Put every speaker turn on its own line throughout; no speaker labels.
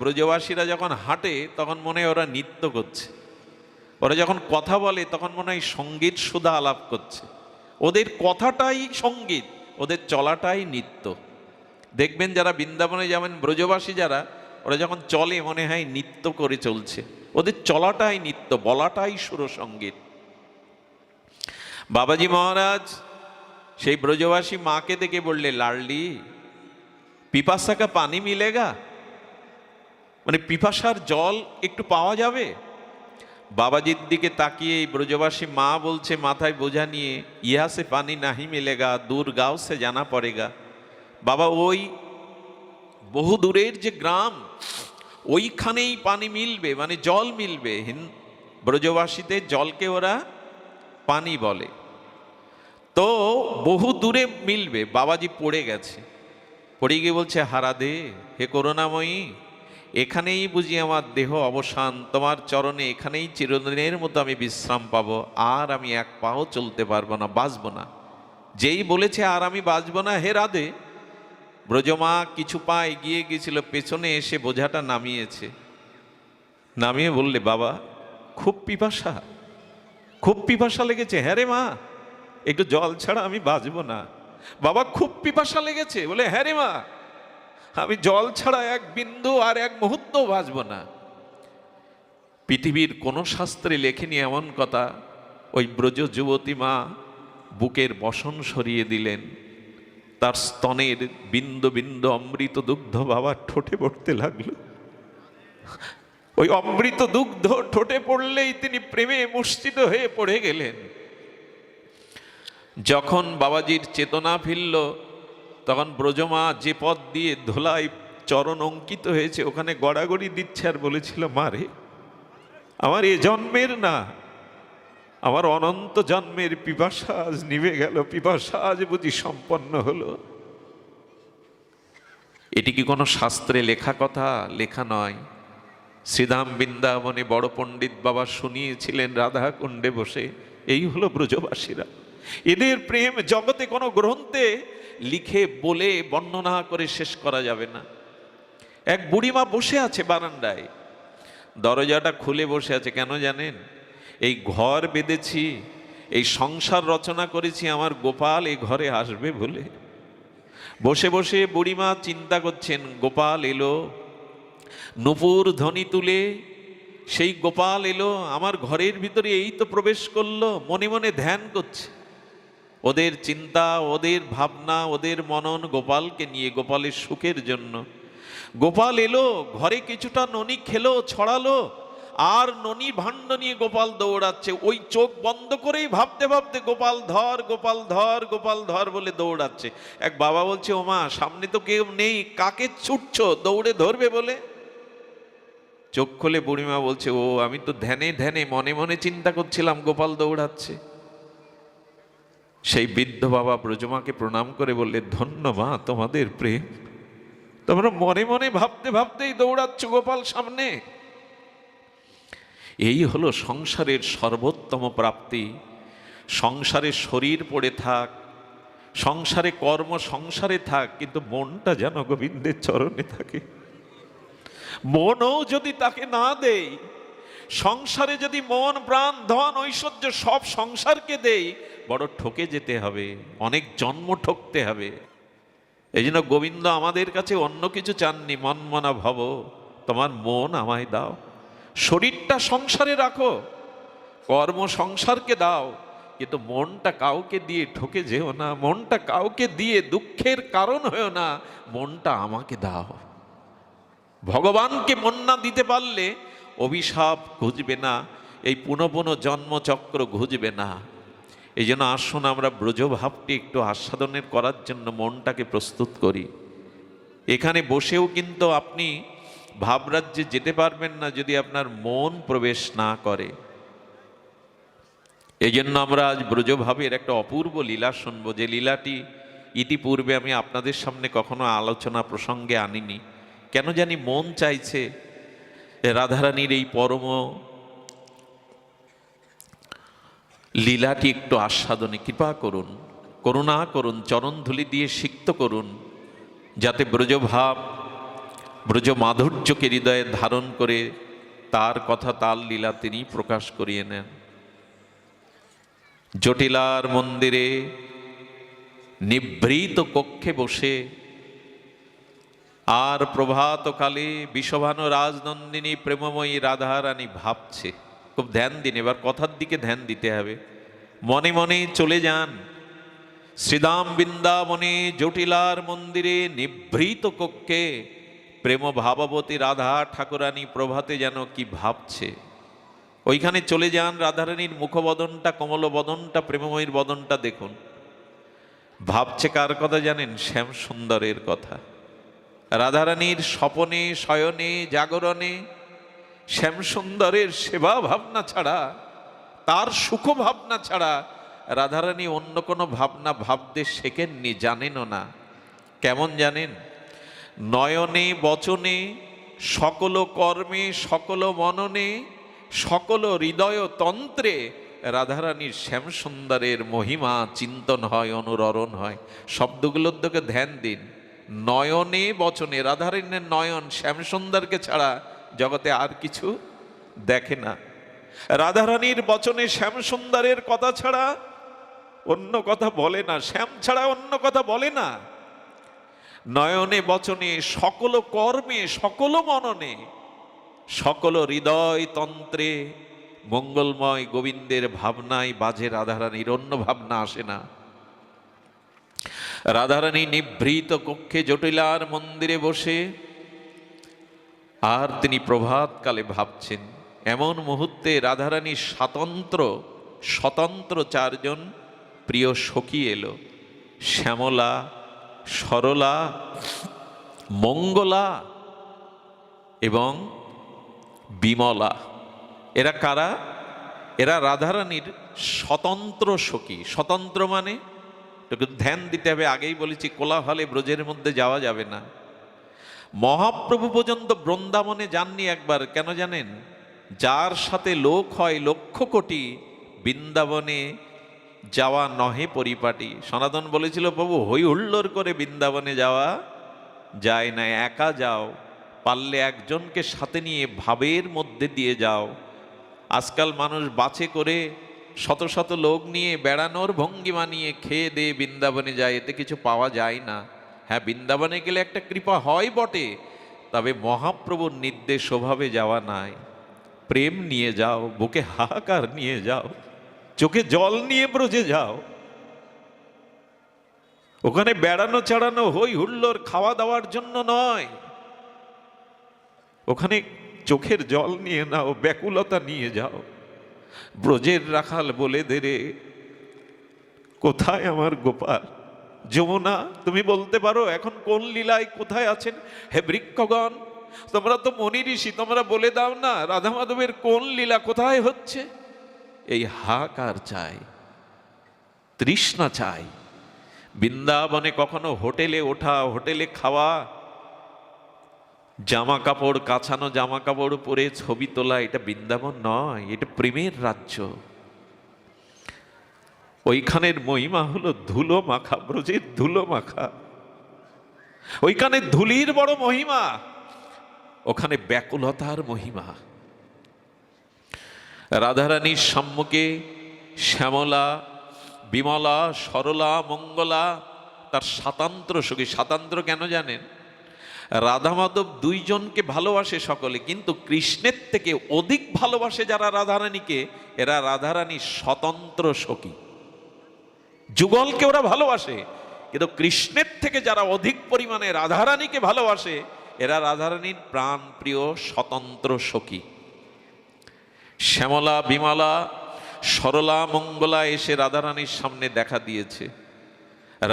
ব্রজবাসীরা যখন হাঁটে তখন মনে হয় ওরা নৃত্য করছে, ওরা যখন কথা বলে তখন মনে হয় সঙ্গীত সুধা আলাপ করছে। ওদের কথাটাই সঙ্গীত, ওদের চলাটাই নৃত্য। দেখবেন যারা বৃন্দাবনে যাবেন, ব্রজবাসী যারা, ওরা যখন চলে মনে হয় নৃত্য করে চলছে, ওদের চলাটাই নৃত্য, বলাটাই সুরসঙ্গীত। বাবাজি মহারাজ সেই ব্রজবাসী মাকে দেখে বললে, লাডলি পিপাসা কা পানি মিলেগা, মানে পিপাসার জল একটু পাওয়া যাবে? বাবাজির দিকে তাকিয়ে এই ব্রজবাসী মা বলছে মাথায় বোঝা নিয়ে, ইহা সে পানি নাহি মিলেগা, দূর গাঁও সে জানা পড়েগা। বাবা ওই বহু দূরের যে গ্রাম, ওইখানেই পানি মিলবে, মানে জল মিলবে। ব্রজবাসীতে জলকে ওরা পানি বলে, তো বহু দূরে মিলবে। বাবাজি পড়ে গেছে, পড়ে গিয়ে বলছে, হারাদে হে করুণাময়ী, এখানেই বুঝি আমার দেহ অবসান, তোমার চরণে এখানেই চিরদিনের মতো আমি বিশ্রাম পাবো, আর আমি এক পাও চলতে পারবো না, বাঁচবো না। যেই বলেছে আর আমি বাঁচবো না, হে রাধে, ব্রজমা কিছু পা এগিয়ে গিয়েছিল, পেছনে এসে বোঝাটা নামিয়েছে। নামিয়ে বললে, বাবা খুব পিপাসা, খুব পিপাসা লেগেছে। হ্যাঁ রে মা, একটু জল ছাড়া আমি বাঁচবো না। বাবা খুব পিপাসা লেগেছে? বলে, হ্যাঁ রে মা, আমি জল ছাড়া এক বিন্দু আর এক মুহূর্ত বাঁচব না। পৃথিবীর কোন শাস্ত্রে লেখেনি এমন কথা। ওই ব্রজ যুবতী মা বুকের বসন সরিয়ে দিলেন, তার স্তনের বিন্দু বিন্দু অমৃত দুগ্ধ বাবার ঠোঁটে পড়তে লাগলো। ওই অমৃত দুগ্ধ ঠোঁটে পড়লেই তিনি প্রেমে মুর্ছিত হয়ে পড়ে গেলেন। যখন বাবাজির চেতনা ফিরল, তখন ব্রজমা যে পথ দিয়ে ধোলায় চরণ অঙ্কিত হয়েছে ওখানে গড়াগড়ি দিচ্ছে, আর বলেছিল, মারে আমার এ জন্মের না, আমার অনন্ত জন্মের পিপাসা আজ নিভে গেল, পিপাসা আজ বুঝি সম্পন্ন হলো। এটি কি কোনো শাস্ত্রে লেখা কথা? লেখা নয়। শ্রীধাম বৃন্দাবনে বড় পণ্ডিত বাবা শুনিয়েছিলেন রাধা কুণ্ডে বসে। এই হলো ব্রজবাসীরা। এদের প্রেম জগতে কোনো গ্রন্থে লিখে বলে বর্ণনা করে শেষ করা যাবে না। এক বুড়িমা বসে আছে বারান্দায়, দরজাটা খুলে বসে আছে। কেন জানেন? এই ঘর বেঁধেছি, এই সংসার রচনা করেছি, আমার গোপাল এই ঘরে আসবে বলে। বসে বসে বুড়িমা চিন্তা করছেন, গোপাল এলো, নূপুর ধ্বনি তুলে সেই গোপাল এলো আমার ঘরের ভিতরে, এই তো প্রবেশ করলো। মনে মনে ধ্যান করছে। ওদের চিন্তা, ওদের ভাবনা, ওদের মনন গোপালকে নিয়ে, গোপালের সুখের জন্য। গোপাল এলো, ঘরে কিছুটা ননি খেলো, ছড়ালো, আর ননি ভাণ্ড নিয়ে গোপাল দৌড়াচ্ছে। ওই চোখ বন্ধ করেই ভাবতে ভাবতে গোপাল ধর, গোপাল ধর, গোপাল ধর বলে দৌড়াচ্ছে। এক বাবা বলছে, ওমা সামনে তো কেউ নেই, কাকে ছুটছো দৌড়ে ধরবে বলে? চোখ খুলে বুড়িমা বলছে, ও আমি তো ধ্যানে ধ্যানে মনে মনে চিন্তা করছিলাম গোপাল দৌড়াচ্ছে। সেই বৃদ্ধ বাবা ব্রজমাকে প্রণাম করে বললে, ধন্য মা তোমাদের প্রেম, তোমরা মনে মনে ভাবতে ভাবতেই দৌড়াচ্ছ গোপাল সামনে। এই হলো সংসারের সর্বোত্তম প্রাপ্তি। সংসারে শরীর পড়ে থাক, সংসারে কর্ম সংসারে থাক, কিন্তু মনটা যেন গোবিন্দের চরণে থাকে। মনও যদি তাকে না দেই, সংসারে যদি মন প্রাণ ধন ঐশ্বর্য সব সংসারকে দেই, বড় ঠকে যেতে হবে, অনেক জন্ম ঠকতে হবে। এই জন্য গোবিন্দ আমাদের কাছে অন্য কিছু চাননি। মনমনা ভব, তোমার মন আমায় দাও। শরীরটা সংসারে রাখো, কর্ম সংসারকে দাও, কিন্তু মনটা কাউকে দিয়ে ঠকে যেও না, মনটা কাউকে দিয়ে দুঃখের কারণ হয়েও না, মনটা আমাকে দাও। ভগবানকে মন না দিতে পারলে অভিশাপ ঘুচবে না, এই পুনঃ পুনঃ জন্মচক্র ঘুচবে না। এই জন্য আসুন আমরা ব্রজভাবটি একটু আস্বাদনের করার জন্য মনটাকে প্রস্তুত করি। এখানে বসেও কিন্তু আপনি ভাবরাজ্যে যেতে পারবেন না যদি আপনার মন প্রবেশ না করে। এই জন্য আমরা আজ ব্রজভাবের একটা অপূর্ব লীলা শুনব, যে লীলাটি ইতিপূর্বে আমি আপনাদের সামনে কখনো আলোচনা প্রসঙ্গে আনিনি। কেন জানি মন চাইছে রাধারানীর এই পরম লীলাটি একটু আস্বাদনে কৃপা করুন, করুণা করুন, চরণধূলি দিয়ে সিক্ত করুন, যাতে ব্রজভাব ব্রজ মাধুর্যকে হৃদয়ে ধারণ করে তার কথা তার লীলা তিনি প্রকাশ করিয়ে নেন। জটিলার মন্দিরে নিভৃত কক্ষে বসে আর প্রভাতকালে বিষভানু রাজনন্দিনী প্রেমময়ী রাধারানী ভাবছে। খুব ধ্যান দিন, এবার কথার দিকে ধ্যান দিতে হবে। মনে মনে চলে যান শ্রীধাম বৃন্দাবনে জটিলার মন্দিরে নিভৃত কক্ষে প্রেম ভাববতী রাধা ঠাকুরানী প্রভাতে যেন কি ভাবছে। ওইখানে চলে যান, রাধারানীর মুখবদনটা, কমল বদনটা, প্রেমময়ীর বদনটা দেখুন। ভাবছে কার কথা জানেন? শ্যাম সুন্দরের কথা। রাধারানীর স্বপনে, শয়নে, জাগরণে শ্যাম সুন্দরের সেবা ভাবনা ছাড়া, তার সুখ ভাবনা ছাড়া রাধারানী অন্য কোনো ভাবনা ভাবতে শেখেননি, জানেনও না। কেমন জানেন? নয়নে বচনে সকল কর্মে সকল মননে সকল হৃদয় তন্ত্রে রাধারানীর শ্যাম সুন্দরের মহিমা চিন্তন হয়, অনুরণন হয়। শব্দগুলোর দিকে ধ্যান দিন। নয়নে বচনে, রাধারানীর নয়ন শ্যাম সুন্দরকে ছাড়া জগতে আর কিছু দেখে না। রাধারানীর বচনে শ্যাম সুন্দরের কথা ছাড়া অন্য কথা বলে না, শ্যাম ছাড়া অন্য কথা বলে না। নয়নে বচনে সকল কর্মে সকল মননে সকল হৃদয় তন্ত্রে মঙ্গলময় গোবিন্দের ভাবনায় বাজে রাধারানীর, অন্য ভাবনা আসে না। রাধারানী নিভৃত কক্ষে জটিলার মন্দিরে বসে আর তিনি প্রভাতকালে ভাবছেন। এমন মুহূর্তে রাধারানীর স্বতন্ত্র চারজন প্রিয় সখী এলো। শ্যামলা, সরলা, মঙ্গলা এবং বিমলা। এরা কারা? এরা রাধারানীর স্বতন্ত্র সখী। স্বতন্ত্র মানে ধ্যান দিতে হবে। আগেই বলেছি কোলাহলে ব্রজের মধ্যে যাওয়া যাবে না। মহাপ্রভু পর্যন্ত বৃন্দাবনে যাননি একবার। কেন জানেন? যার সাথে লোক হয় লক্ষ কোটি, বৃন্দাবনে যাওয়া নহে পরিপাটি। সনাতন বলেছিল প্রভু হই হুল্লোড় করে বৃন্দাবনে যাওয়া যায় না, একা যাও, পারলে একজনকে সাথে নিয়ে ভাবের মধ্যে দিয়ে যাও। আজকাল মানুষ বাছে করে শত শত লোক নিয়ে বেড়ানোর ভঙ্গিমা নিয়ে খেয়ে দিয়ে বৃন্দাবনে যায়, এতে কিছু পাওয়া যায় না। হ্যাঁ, বৃন্দাবনে গেলে একটা কৃপা হয় বটে, তবে মহাপ্রভুর নির্দেশ ওভাবে যাওয়া নাই। প্রেম নিয়ে যাও, বুকে হাহাকার নিয়ে যাও, চোখে জল নিয়ে ব্রজে যাও। ওখানে বেড়ানো চাড়ানো হই হুল্লোড় খাওয়া দাওয়ার জন্য নয়। ওখানে চোখের জল নিয়ে নাও, ব্যাকুলতা নিয়ে যাও। ব্রজের রাখাল বলে দে রে, কোথায় আমার গোপাল? যমুনা, তুমি বলতে পারো এখন কোন লীলায় কোথায় আছেন? হে বৃক্ষগণ, তোমরা তো মনি ঋষি, তোমরা বলে দাও না রাধা মাধবের কোন লীলা কোথায় হচ্ছে? এই হাহাকার চাই, তৃষ্ণা চাই। বৃন্দাবনে কখনো হোটেলে ওঠা, হোটেলে খাওয়া, জামা কাপড় কাছানো জামা কাপড় পরে ছবি তোলা, এটা বৃন্দাবন নয়, এটা প্রেমের রাজ্য। ওইখানের মহিমা হলো ধুলো মাখা, ব্রজের ধুলো মাখা। ওইখানে ধুলির বড় মহিমা, ওখানে ব্যাকুলতার মহিমা। রাধারানীর সম্মুখে শ্যামলা, বিমলা, সরলা, মঙ্গলা তার স্বাতন্ত্র সখী। স্বাতন্ত্র কেন জানেন? রাধা মাধব দুইজনকে ভালোবাসে সকলে, কিন্তু কৃষ্ণের থেকে অধিক ভালোবাসে যারা রাধারানীকে, এরা রাধারানীর স্বতন্ত্র সখী। যুগলকে ওরা ভালোবাসে, কিন্তু কৃষ্ণের থেকে যারা অধিক পরিমাণে রাধারানীকে ভালোবাসে, এরা রাধারানীর প্রাণ প্রিয় স্বতন্ত্র সখী। শ্যামলা, বিমলা, সরলা, মঙ্গলা এসে রাধারানীর সামনে দেখা দিয়েছে।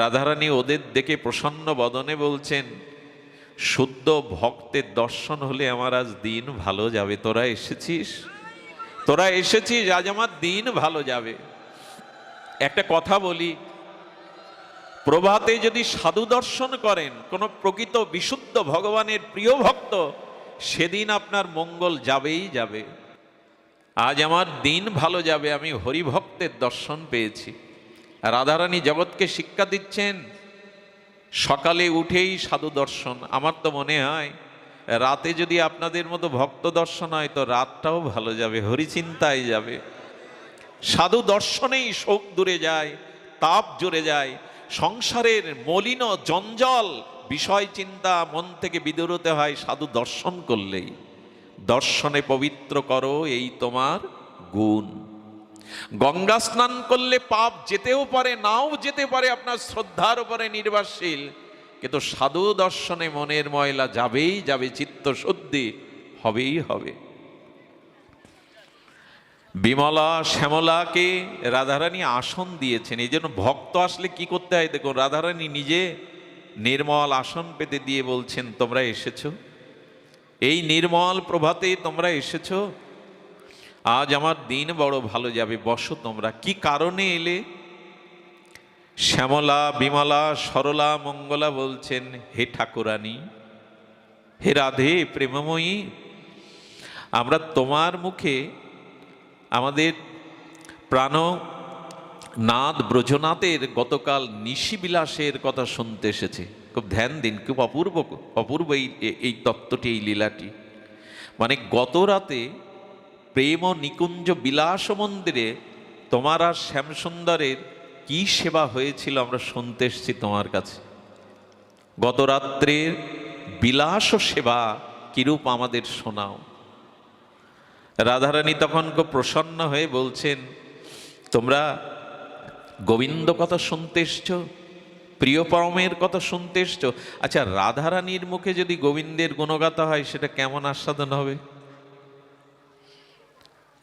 রাধারানী ওদের দেখে প্রসন্ন বদনে বলছেন, শুদ্ধ ভক্তের দর্শন হলে আমার আজ দিন ভালো যাবে। তোরা এসেছিস, আজ আমার দিন ভালো যাবে। একটা কথা বলি, প্রভাতে যদি সাধু দর্শন করেন কোন প্রকৃত বিশুদ্ধ ভগবানের প্রিয় ভক্ত, সেদিন আপনার মঙ্গল যাবেই যাবে। আজ আমার দিন ভালো যাবে, আমি হরিভক্তের দর্শন পেয়েছি। রাধারানী জগৎকে শিক্ষা দিচ্ছেন সকালে উঠেই সাধু দর্শন। আমার তো মনে হয় রাতে যদি আপনাদের মতো ভক্ত দর্শন হয় তো রাতটাও ভালো যাবে, হরিচিন্তায় যাবে। সাধু দর্শনেই শোক দূরে যায়, তাপ জুড়ে যায়, সংসারের মলিন জঞ্জাল বিষয় চিন্তা মন থেকে বিদূরত হয় সাধু দর্শন করলেই। দর্শনে পবিত্র করো এই তোমার গুণ। গঙ্গা স্নান করলে পাপ যেতেও পারে, নাও যেতে পারে, আপনার শ্রদ্ধার উপরে নির্ভরশীল, কিন্তু সাধু দর্শনে মনের ময়লা যাবেই যাবে, চিত্ত শুদ্ধি হবেই হবে। বিমলা শ্যামলাকে রাধারানী আসন দিয়েছেন, এই জন্য ভক্ত আসলে কি করতে হয় দেখুন, রাধারানী নিজে নির্মল আসন পেতে দিয়ে বলছেন তোমরা এসেছো, এই নির্মল প্রভাতে তোমরা এসেছো, আজ আমার দিন বড় ভালো যাবে, বসো তোমরা। কি কারণে এলে? শ্যামলা বিমলা সরলা মঙ্গলা বলছেন, হে ঠাকুরানী, হে রাধে প্রেমময়ী, আমরা তোমার মুখে আমাদের প্রাণনাথ ব্রজনাথের গতকাল নিশিবিলাসের কথা শুনতে এসেছে। খুব ধ্যান দিন, খুব অপূর্ব অপূর্ব এই তত্ত্বটি, এই লীলাটি। মানে গত রাতে প্রেম নিকুঞ্জ বিলাস মন্দিরে তোমার আর শ্যামসুন্দরের কি সেবা হয়েছিল আমরা শুনতে এসেছি তোমার কাছে। গত রাত্রের বিলাস সেবা কিরূপ আমাদের শোনাও। রাধারানী তখন খুব প্রসন্ন হয়ে বলছেন, তোমরা গোবিন্দ কথা শুনতে এসছ, প্রিয় পরমের কথা শুনতে এসছ। আচ্ছা, রাধারানীর মুখে যদি গোবিন্দের গুণগাথা হয় সেটা কেমন আস্বাদন হবে?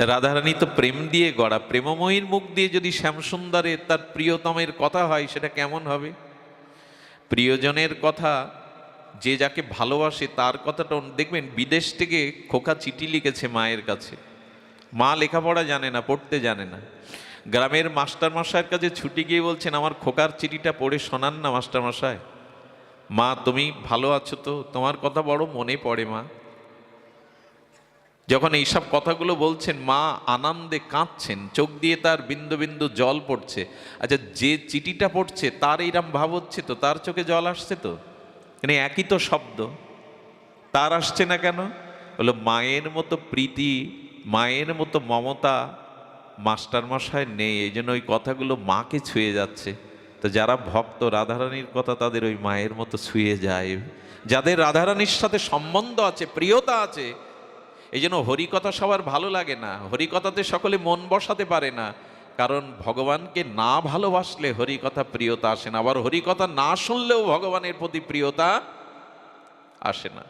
রাধারানী তো প্রেম দিয়ে গড়া, প্রেমময়ীর মুখ দিয়ে যদি শ্যামসুন্দরের তার প্রিয়তমের কথা হয় সেটা কেমন হবে? প্রিয়জনের কথা, যে যাকে ভালোবাসে তার কথাটা দেখবেন। বিদেশ থেকে খোকা চিঠি লিখেছে মায়ের কাছে, মা লেখাপড়া জানে না, পড়তে জানে না, গ্রামের মাস্টারমশাইয়ের কাছে ছুটি গিয়ে বলছেন আমার খোকার চিঠিটা পড়ে শোনান না মাস্টারমশাই। মা তুমি ভালো আছো তো? তোমার কথা বড় মনে পড়ে মা। যখন এইসব কথাগুলো বলছেন মা আনন্দে কাঁদছেন, চোখ দিয়ে তার বিন্দু বিন্দু জল পড়ছে। আচ্ছা, যে চিঠিটা পড়ছে তার এইরকম ভাব হচ্ছে তো, তার চোখে জল আসছে তো? মানে একই তো শব্দ, তার আসছে না কেন? বলো মায়ের মতো প্রীতি, মায়ের মতো মমতা মাস্টারমশাই নেই, এই জন্য ওই কথাগুলো মাকে ছুঁয়ে যাচ্ছে। তো যারা ভক্ত রাধারানীর কথা তাদের ওই মায়ের মতো ছুঁয়ে যায়। যাদের রাধারানীর সাথে সম্বন্ধ আছে, প্রিয়তা আছে, এই জন্য হরিকথা সবার ভালো লাগে না, হরিকথাতে সকলে মন বসাতে পারে না, কারণ ভগবানকে না ভালোবাসলে হরিকথা প্রিয়তা আসে না, আবার হরিকথা না শুনলেও ভগবানের প্রতি প্রিয়তা আসে না।